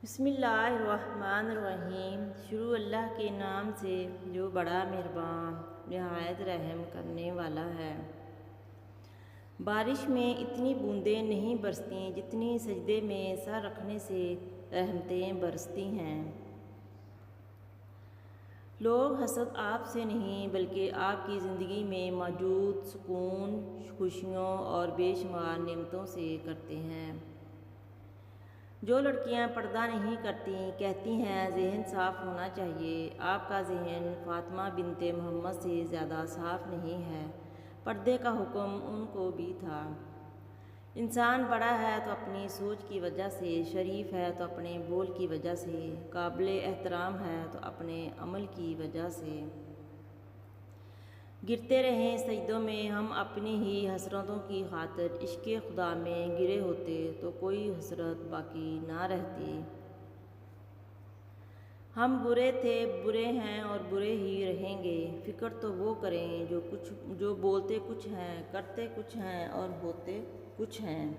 بسم اللہ الرحمن الرحیم۔ شروع اللہ کے نام سے جو بڑا مہربان نہایت رحم کرنے والا ہے۔ بارش میں اتنی بوندیں نہیں برستی جتنی سجدے میں سر رکھنے سے رحمتیں برستی ہیں۔ لوگ حسد آپ سے نہیں بلکہ آپ کی زندگی میں موجود سکون، خوشیوں اور بے شمار نعمتوں سے کرتے ہیں۔ جو لڑکیاں پردہ نہیں کرتی کہتی ہیں ذہن صاف ہونا چاہیے۔ آپ کا ذہن فاطمہ بنت محمد سے زیادہ صاف نہیں ہے۔ پردے کا حکم ان کو بھی تھا۔ انسان بڑا ہے تو اپنی سوچ کی وجہ سے، شریف ہے تو اپنے بول کی وجہ سے، قابل احترام ہے تو اپنے عمل کی وجہ سے۔ گرتے رہیں سجدوں میں ہم اپنی ہی حسرتوں کی خاطر، عشق خدا میں گرے ہوتے تو کوئی حسرت باقی نہ رہتی۔ ہم برے تھے، برے ہیں اور برے ہی رہیں گے۔ فکر تو وہ کریں جو بولتے کچھ ہیں، کرتے کچھ ہیں اور ہوتے کچھ ہیں۔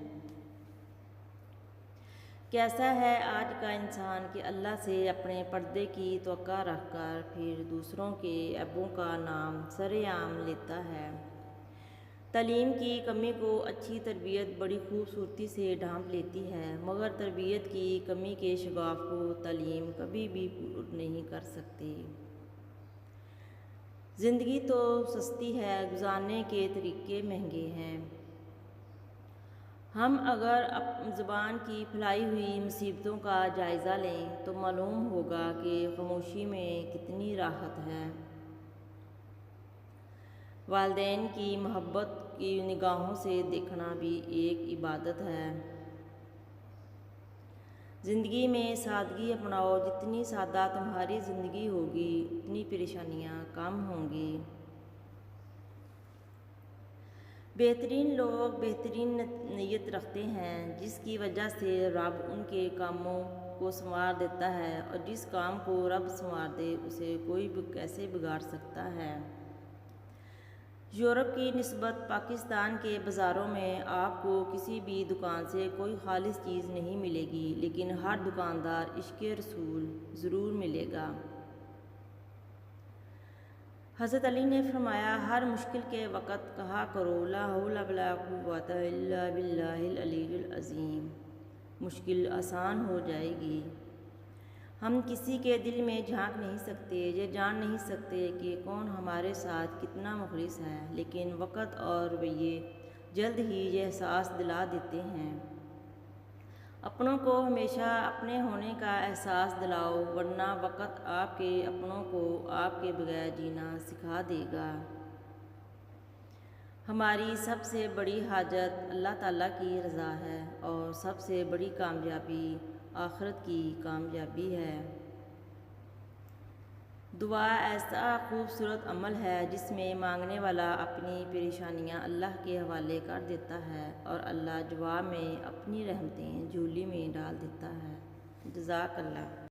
کیسا ہے آج کا انسان کہ اللہ سے اپنے پردے کی توقع رکھ کر پھر دوسروں کے عیبوں کا نام سر عام لیتا ہے۔ تعلیم کی کمی کو اچھی تربیت بڑی خوبصورتی سے ڈھانپ لیتی ہے، مگر تربیت کی کمی کے شگاف کو تعلیم کبھی بھی پور نہیں کر سکتی۔ زندگی تو سستی ہے، گزارنے کے طریقے مہنگے ہیں۔ ہم اگر زبان کی پھیلائی ہوئی مصیبتوں کا جائزہ لیں تو معلوم ہوگا کہ خاموشی میں کتنی راحت ہے۔ والدین کی محبت کی نگاہوں سے دیکھنا بھی ایک عبادت ہے۔ زندگی میں سادگی اپناؤ، جتنی سادہ تمہاری زندگی ہوگی اتنی پریشانیاں کم ہوں گی۔ بہترین لوگ بہترین نیت رکھتے ہیں، جس کی وجہ سے رب ان کے کاموں کو سنوار دیتا ہے، اور جس کام کو رب سنوار دے اسے کوئی کیسے بگاڑ سکتا ہے۔ یورپ کی نسبت پاکستان کے بازاروں میں آپ کو کسی بھی دکان سے کوئی خالص چیز نہیں ملے گی، لیکن ہر دکاندار عشق رسول ضرور ملے گا۔ حضرت علی نے فرمایا، ہر مشکل کے وقت کہا کرو لا حول ولا قوت الا باللہ العلی العظیم، مشکل آسان ہو جائے گی۔ ہم کسی کے دل میں جھانک نہیں سکتے، یہ جان نہیں سکتے کہ کون ہمارے ساتھ کتنا مخلص ہے، لیکن وقت اور رویے جلد ہی یہ احساس دلا دیتے ہیں۔ اپنوں کو ہمیشہ اپنے ہونے کا احساس دلاؤ، ورنہ وقت آپ کے اپنوں کو آپ کے بغیر جینا سکھا دے گا۔ ہماری سب سے بڑی حاجت اللہ تعالیٰ کی رضا ہے، اور سب سے بڑی کامیابی آخرت کی کامیابی ہے۔ دعا ایسا خوبصورت عمل ہے جس میں مانگنے والا اپنی پریشانیاں اللہ کے حوالے کر دیتا ہے، اور اللہ جواب میں اپنی رحمتیں جھولی میں ڈال دیتا ہے۔ جزاک اللہ۔